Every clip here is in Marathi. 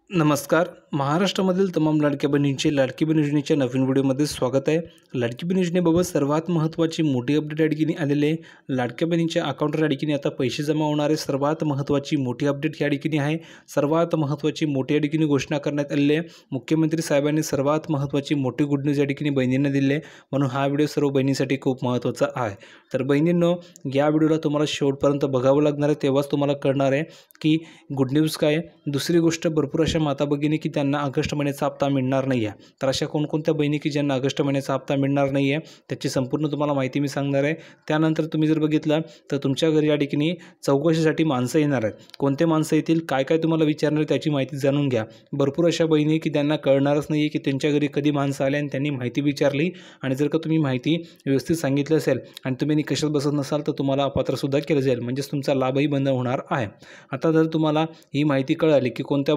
नमस्कार. महाराष्ट्रामधील तमाम लाडक्या बहिणींचे लाडकी बहीण योजनेच्या नवीन व्हिडिओमध्ये स्वागत आहे. लाडकी बहीण योजनेबाबत सर्वात महत्त्वाची मोठी अपडेट या ठिकाणी आलेली आहे. लाडक्या बहिणींच्या अकाउंटवर या ठिकाणी आता पैसे जमा होणारे सर्वात महत्त्वाची मोठी अपडेट या ठिकाणी आहे. सर्वात महत्त्वाची मोठी या ठिकाणी घोषणा करण्यात आलेली आहे. मुख्यमंत्री साहेबांनी सर्वात महत्त्वाची मोठी गुड न्यूज या ठिकाणी बहिणींना दिली आहे, म्हणून हा व्हिडिओ सर्व बहिणींसाठी खूप महत्त्वाचा आहे. तर बहिणींनो, या व्हिडिओला तुम्हाला शेवटपर्यंत बघावं लागणार आहे, तेव्हाच तुम्हाला कळणार आहे की गुड न्यूज काय आहे. दुसरी गोष्ट, भरपूर अशा माता भगिनी की त्यांना ऑगस्ट महिन्याचा हप्ता मिळणार नाही आहे. तर अशा कोणकोणत्या बहिणी की ज्यांना ऑगस्ट महिन्याचा हप्ता मिळणार नाही आहे त्याची संपूर्ण तुम्हाला माहिती मी सांगणार आहे. त्यानंतर तुम्ही जर बघितलं तर तुमच्या घरी या ठिकाणी चौकशीसाठी माणसं येणार आहेत. कोणते माणसं येतील, काय काय तुम्हाला विचारणार त्याची माहिती जाणून घ्या. भरपूर अशा बहिणी की त्यांना कळणारच नाही आहे की त्यांच्या घरी कधी माणसं आले आणि त्यांनी माहिती विचारली, आणि जर का तुम्ही माहिती व्यवस्थित सांगितली असेल आणि तुम्ही निकषात बसत नसाल तर तुम्हाला अपात्रसुद्धा केलं जाईल, म्हणजेच तुमचा लाभही बंद होणार आहे. आता जर तुम्हाला ही माहिती कळाली की कोणत्या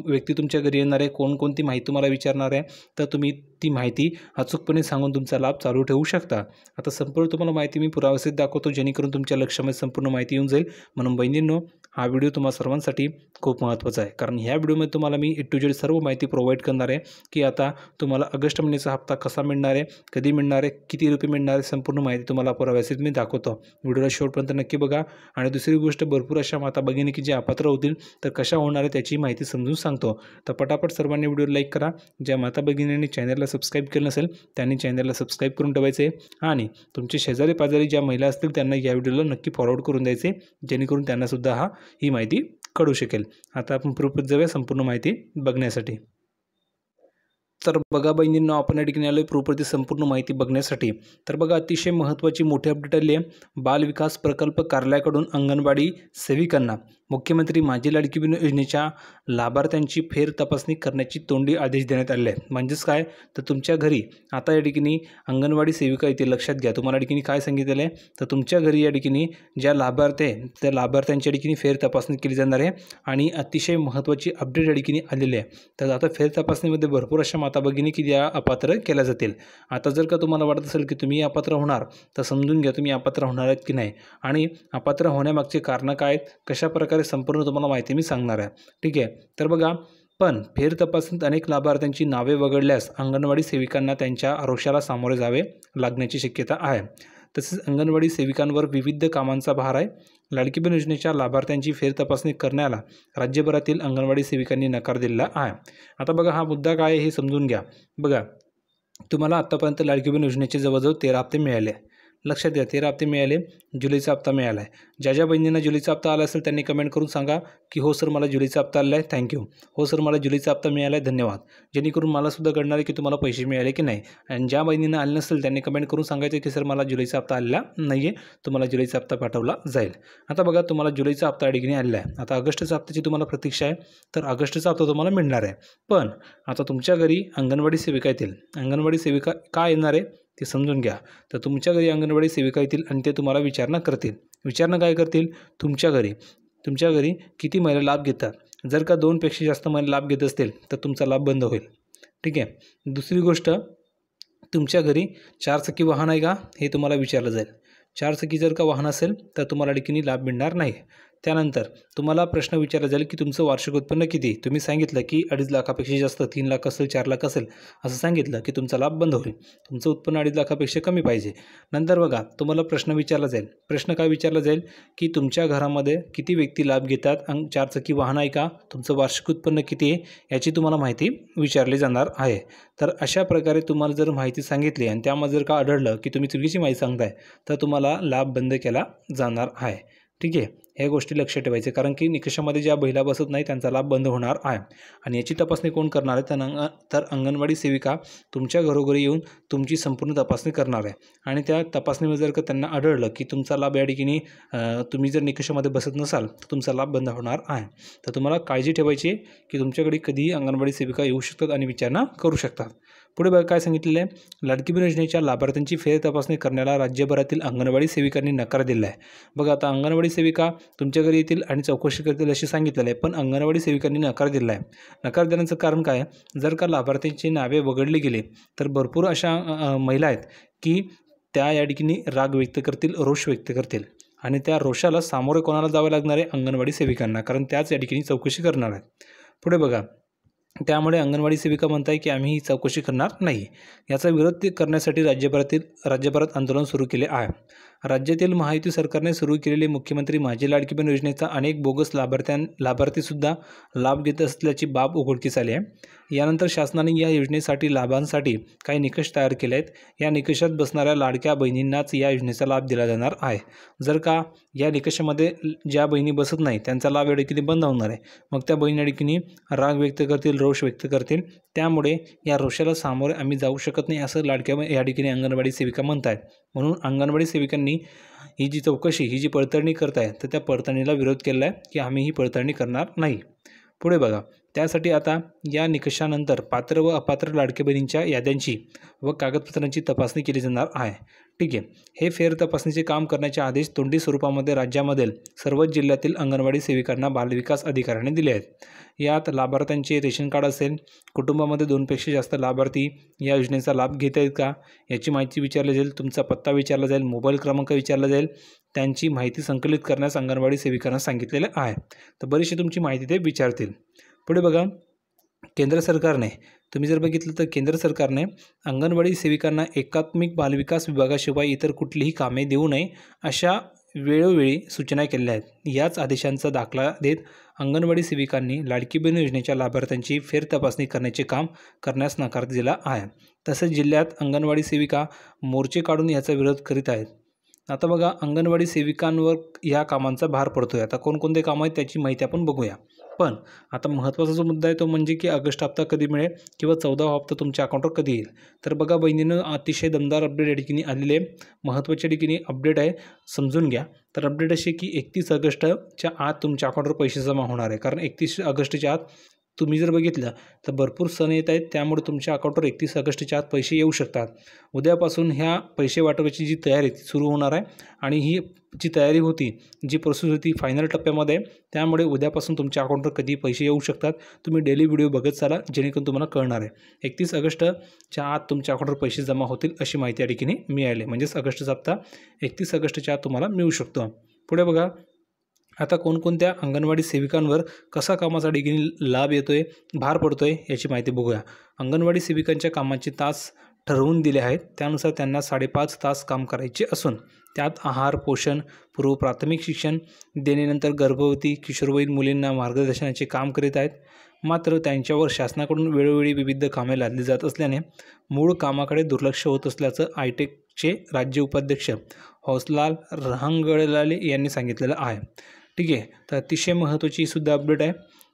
व्यक्ती तुमच्या घरी येणार आहे, कोणकोणती माहिती तुम्हाला विचारणार आहे, तर तुम्ही ती माहिती अचूकपणे सांगून तुमचा लाभ चालू ठेवू शकता. आता संपूर्ण तुम्हाला माहिती मी पुराव्यासहित दाखवतो, जेणेकरून तुमच्या लक्षामध्ये संपूर्ण माहिती येऊन जाईल. म्हणून बहिणींनो, हा व्हिडिओ तुम्हा सर्वांसाठी खूप महत्त्वाचा आहे, कारण ह्या व्हिडिओमध्ये तुम्हाला मी A to Z सर्व माहिती प्रोव्हाइड करणार आहे की आता तुम्हाला ऑगस्ट महिन्याचा हप्ता कसा मिळणार आहे, कधी मिळणार आहे, किती रुपये मिळणार आहे, संपूर्ण माहिती तुम्हाला पुराव्यासहित मी दाखवतो. व्हिडिओला शेवटपर्यंत नक्की बघा. आणि दुसरी गोष्ट, भरपूर अशा माता भगिनी की जे अपात्र होतील तर कशा होणार आहे त्याची माहिती समजून सांगतो. तर पटापट सर्वांनी व्हिडिओ लाईक करा. ज्या माता भगिनींनी चॅनलला सबस्क्राईब केलं नसेल त्यांनी चॅनलला सबस्क्राईब करून ठेवायचे, आणि तुमचे शेजारी पाजारी ज्या महिला असतील त्यांना या व्हिडिओला नक्की फॉरवर्ड करून द्यायचे, जेणेकरून त्यांनासुद्धा ही माहिती कळू शकेल. आता आपण प्रूफच जाऊया संपूर्ण माहिती बघण्यासाठी. तर बघा बहिणींनो, आपण या ठिकाणी आलो आहे प्रूफवरती संपूर्ण माहिती बघण्यासाठी. तर बघा, अतिशय महत्त्वाची मोठी अपडेट आली आहे. बाल विकास प्रकल्प कार्यालयाकडून अंगणवाडी सेविकांना मुख्यमंत्री माझी लाडकी बहीण योजनेच्या लाभार्थ्यांची फेर तपासणी करण्याची तोंडी आदेश देण्यात आले आहेत. म्हणजेच काय, तर तुमच्या घरी आता या ठिकाणी अंगणवाडी सेविका येतील. लक्षात घ्या, तुम्हाला या ठिकाणी काय सांगितलेलं आहे, तर तुमच्या घरी या ठिकाणी ज्या लाभार्थी आहे त्या लाभार्थ्यांच्या ठिकाणी फेर तपासणी केली जाणार आहे. आणि अतिशय महत्त्वाची अपडेट या ठिकाणी आलेली आहे. तर आता फेर तपासणीमध्ये भरपूर अशा माता भगिनी की ज्या अपात्र केल्या जातील. आता जर का तुम्हाला वाटत असेल की तुम्ही अपात्र होणार, तर समजून घ्या तुम्ही अपात्र होणार आहेत की नाही, आणि अपात्र होण्यामागची कारणं काय आहेत, कशा प्रकारे संपूर्ण तुम्हाला माहिती मी सांगणार आहे. ठीक आहे. तर बघा, पण फेर तपासणीत अनेक लाभार्थ्यांची नावे वगळल्यास अंगणवाडी सेविकांना त्यांच्या आरोशाला सामोरे जावे लागण्याची शक्यता आहे. तसेच अंगणवाडी सेविकांवर विविध कामांचा भार आहे. लाडकी बहीण योजनेच्या लाभार्थ्यांची फेर तपासणी करण्याला राज्यभरातील अंगणवाडी सेविकांनी नकार दिलेला आहे. आता बघा, हा मुद्दा काय आहे हे समजून घ्या. बघा, तुम्हाला आत्तापर्यंत लाडकी बहीण योजनेचे जवळजवळ 13 हप्ते मिळाले. लक्षात द्या, 13 हप्ते मिळाले. जुलैचा हप्ता मिळाला आहे. ज्या बहिणींना जुलैचा हप्ता आला असेल त्यांनी कमेंट करून सांगा की हो सर, मला जुलैचा हप्ता आला आहे, थँक्यू. हो सर, मला जुलैचा हप्ता मिळाला आहे, धन्यवाद. जेणेकरून मलासुद्धा कळणार आहे की तुम्हाला पैसे मिळाले की नाही. आणि ज्या बहिणींना आले नसेल त्यांनी कमेंट करून सांगायचं की सर, मला जुलैचा हप्ता आलेला नाही आहे, तुम्हाला जुलैचा हप्ता पाठवला जाईल. आता बघा, तुम्हाला जुलैचा हप्ता अडीने आलेला आहे. आता ऑगस्टचा हप्त्याची तुम्हाला प्रतीक्षा आहे, तर ऑगस्टचा हप्ता तुम्हाला मिळणार आहे. पण आता तुमच्या घरी अंगणवाडी सेविका येतील. अंगणवाडी सेविका काय येणार आहे ते समजून घ्या. तर तुमच्या घरी अंगणवाडी सेविका येतील आणि ते तुम्हाला विचारणा करतील. विचारणा काय करतील, तुमच्या घरी किती महिला लाभ घेतात. जर का 2पेक्षा जास्त महिला लाभ घेत असतील तर तुमचा लाभ बंद होईल. ठीक आहे. दुसरी गोष्ट, तुमच्या घरी 4 चाकी वाहन आहे का हे तुम्हाला विचारलं जाईल. 4 चाकी जर का वाहन असेल तर तुम्हाला ठिकाणी लाभ मिळणार नाही. त्यानंतर तुम्हाला प्रश्न विचारला जाईल की तुमचं वार्षिक उत्पन्न किती. तुम्ही सांगितलं की 2.5 लाखापेक्षा जास्त, 3 लाख असेल, 4 लाख असेल, असं सांगितलं की तुमचा लाभ बंद होईल. तुमचं उत्पन्न 2.5 लाखापेक्षा कमी पाहिजे. नंतर बघा, तुम्हाला प्रश्न विचारला जाईल. प्रश्न काय विचारला जाईल की तुमच्या घरामध्ये किती व्यक्ती लाभ घेतात, 4 चाकी वाहन आहे का, तुमचं वार्षिक उत्पन्न किती आहे याची तुम्हाला माहिती विचारली जाणार आहे. तर अशा प्रकारे तुम्हाला जर माहिती सांगितली आणि त्यामध्ये जर का आढळलं की तुम्ही चुकीची माहिती सांगताय, तर तुम्हाला लाभ बंद केला जाणार आहे. ठीक आहे. ह्या गोष्टी लक्षात ठेवायचे, कारण की निकषामध्ये ज्या महिला बसत नाही त्यांचा लाभ बंद होणार आहे. आणि याची तपासणी कोण करणार आहे, तर अंगणवाडी सेविका तुमच्या घरोघरी येऊन तुमची संपूर्ण तपासणी करणार आहे. आणि त्या तपासणीमध्ये जर का त्यांना आढळलं की तुमचा लाभ या ठिकाणी तुम्ही जर निकषामध्ये बसत नसाल तर तुमचा लाभ बंद होणार आहे. तर तुम्हाला काळजी ठेवायची आहे की तुमच्याकडे कधीही अंगणवाडी सेविका येऊ शकतात आणि विचारणा करू शकतात. पुढे बघा काय सांगितलेलं आहे, लाडकी बहीण योजनेच्या लाभार्थ्यांची फेर तपासणी करण्याला राज्यभरातील अंगणवाडी सेविकांनी नकार दिला आहे. बघा, आता अंगणवाडी सेविका तुमच्या घरी येतील आणि चौकशी करतील असे सांगितलेलं आहे, पण अंगणवाडी सेविकांनी नकार दिला आहे. नकार देण्याचं कारण काय आहे, जर का लाभार्थ्यांची नावे वगळली गेली तर भरपूर अशा महिला आहेत की त्या या ठिकाणी राग व्यक्त करतील, रोष व्यक्त करतील, आणि त्या रोषाला सामोरे कोणाला जावं लागणार आहे, अंगणवाडी सेविकांना, कारण त्याच या ठिकाणी चौकशी करणार आहेत. पुढे बघा, त्यामुळे अंगणवाडी सेविका म्हणत आहे की आम्ही ही चौकशी करणार नाही. याचा विरोध करण्यासाठी राज्यभरात आंदोलन सुरू केले आहे. राज्यातील महायुती सरकारने सुरू केलेली मुख्यमंत्री माझी लाडकी बहीण योजनेचा अनेक बोगस लाभार्थीसुद्धा लाभ घेत असल्याची बाब उघडकीस आली आहे. यानंतर शासनाने या योजनेसाठी लाभांसाठी काही निकष तयार केले आहेत. या निकषात बसणाऱ्या लाडक्या बहिणींनाच या योजनेचा लाभ दिला जाणार आहे. जर का या निकषामध्ये ज्या बहिणी बसत नाही त्यांचा लाभ या ठिकाणी बंद होणार आहे. मग त्या बहिणी या ठिकाणी राग व्यक्त करतील, रोष व्यक्त करतील. त्यामुळे या रोषाला सामोरे आम्ही जाऊ शकत नाही असं या ठिकाणी अंगणवाडी सेविका म्हणत आहेत. म्हणून अंगणवाडी सेविकांनी ही जी चौकशी, ही जी पडताळणी करत आहे तर त्या पडताळणीला विरोध केला आहे की आम्ही ही पडताळणी करणार नाही. पुढे बघा, त्यासाठी आता या निकषानंतर पात्र व अपात्र लाडक्या बहिणींच्या याद्यांची व कागदपत्रांची तपासणी केली जाणार आहे. ठीक आहे. हे फेर तपासणीचे काम करण्याचे आदेश तोंडी स्वरूपामध्ये राज्यामधील सर्वच जिल्ह्यातील अंगणवाडी सेविकांना बालविकास अधिकाऱ्याने दिले आहेत. यात लाभार्थ्यांचे रेशन कार्ड असेल, कुटुंबामध्ये 2पेक्षा जास्त लाभार्थी या योजनेचा लाभ घेत आहेत का याची माहिती विचारली जाईल, तुमचा पत्ता विचारला जाईल, मोबाईल क्रमांक विचारला जाईल, त्यांची माहिती संकलित करण्यास अंगणवाडी सेविकांना सांगितलेले आहे. तर बरीचशी तुमची माहिती ते विचारतील. पुढे बघा, केंद्र सरकारने तुम्ही जर बघितलं तर केंद्र सरकारने अंगणवाडी सेविकांना एकात्मिक बालविकास विभागाशिवाय इतर कुठलीही कामे देऊ नये अशा वेळोवेळी सूचना केल्या आहेत. याच आदेशांचा दाखला देत अंगणवाडी सेविकांनी लाडकी बहीण योजनेच्या लाभार्थ्यांची फेरतपासणी करण्याचे काम करण्यास नकार दिला आहे. तसेच जिल्ह्यात अंगणवाडी सेविका मोर्चे काढून याचा विरोध करीत आहेत. आता बघा, अंगणवाडी सेविकांवर या कामांचा भार पडतो आहे. आता कोणकोणते कामं आहेत त्याची माहिती आपण बघूया. पण आता महत्त्वाचा जो मुद्दा आहे तो म्हणजे की ऑगस्ट हप्ता कधी मिळेल किंवा 14वा हप्ता तुमच्या अकाउंटवर कधी येईल. तर बघा बहिणीनं, अतिशय दमदार अपडेट या ठिकाणी आलेले, महत्त्वाच्या ठिकाणी अपडेट आहे, समजून घ्या. तर अपडेट अशी की 31 ऑगस्टच्या आत तुमच्या अकाउंटवर पैसे जमा होणार आहे. कारण 31 ऑगस्टच्या आत तुम्ही जर बघितलं तर भरपूर सण येत आहेत, त्यामुळे तुमच्या अकाउंटवर 31 ऑगस्टच्या आत पैसे येऊ शकतात. उद्यापासून ह्या पैसे वाटपाची जी तयारी सुरू होणार आहे आणि ही जी तयारी होती, जी प्रोसेस होती फायनल टप्प्यामध्ये, त्यामुळे उद्यापासून तुमच्या अकाउंटवर कधी पैसे येऊ शकतात. तुम्ही डेली व्हिडिओ बघत चाला जेणेकरून तुम्हाला कळणार आहे. 31 ऑगस्टच्या आत तुमच्या अकाउंटवर पैसे जमा होतील अशी माहिती या ठिकाणी मिळाली. म्हणजेच ऑगस्टचा हप्ता 31 ऑगस्टच्या आत तुम्हाला मिळू शकतो. पुढे बघा, आता कोणकोणत्या अंगणवाडी सेविकांवर कसा कामाचा ठिकाणी लाभ येतो आहे, भार पडतो आहे याची माहिती बघूया. अंगणवाडी सेविकांच्या कामाचे तास ठरवून दिले आहेत. त्यानुसार त्यांना 5.5 तास काम करायचे असून त्यात आहार, पोषण, पूर्व प्राथमिक शिक्षण देण्यानंतर गर्भवती किशोरवयीन मुलींना मार्गदर्शनाचे काम करीत आहेत. मात्र त्यांच्यावर शासनाकडून वेळोवेळी विविध कामे लादली जात असल्याने मूळ कामाकडे दुर्लक्ष होत असल्याचं आयटेकचे राज्य उपाध्यक्ष हौसलाल रहंगडलाले यांनी सांगितलेलं आहे. ठीक आहे. तर अतिशय महत्त्वाची सुद्धा अपडेट आहे.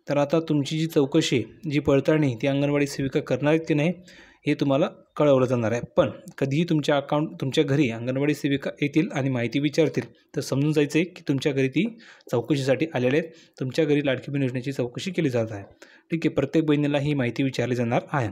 तर आता तुमची जी चौकशी, जी पडताळणी ती अंगणवाडी सेविका करणार आहेत की नाही हे तुम्हाला कळवलं जाणार आहे. पण कधीही तुमच्या घरी अंगणवाडी सेविका येतील आणि माहिती विचारतील तर समजून जायचं आहे की तुमच्या घरी ती चौकशीसाठी आलेले आहेत. तुमच्या घरी लाडकी बहीण योजनेची चौकशी केली जात आहे. ठीक आहे. प्रत्येक बहिणीला ही माहिती विचारली जाणार आहे.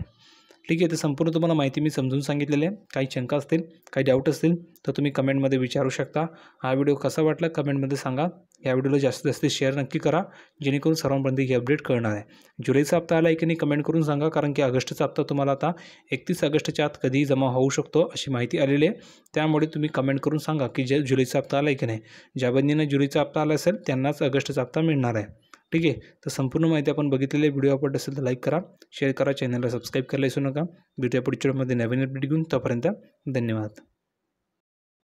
ठीक आहे. तर संपूर्ण तुम्हाला माहिती मी समजून सांगितलेली आहे. काही शंका असतील, काही डाऊट असतील तर तुम्ही कमेंटमध्ये विचारू शकता. हा व्हिडिओ कसा वाटला कमेंटमध्ये सांगा. या व्हिडिओला जास्तीत जास्त शेअर नक्की करा जेणेकरून सर्वांपर्यंत ही अपडेट कळणार आहे. जुलैचा हप्ता आला आहे की नाही कमेंट करून सांगा. कारण की ऑगस्टचा हप्ता तुम्हाला आता 31 ऑगस्टच्या आत कधीही जमा होऊ शकतो अशी माहिती आलेली आहे. त्यामुळे तुम्ही कमेंट करून सांगा की जुलैचा हप्ता आला आहे की नाही. ज्या बहिणींना जुलैचा हप्ता आला असेल त्यांनाच ऑगस्टचा हप्ता मिळणार आहे. ठीक आहे. तर संपूर्ण माहिती आपण बघितलेली. व्हिडिओ आवडला असेल तर लाईक करा, शेअर करा, चॅनलला सबस्क्राईब करायला विसरू नका. भेटूया पुढच्या व्हिडिओमध्ये नवीन अपडेट घेऊन. तोपर्यंत धन्यवाद.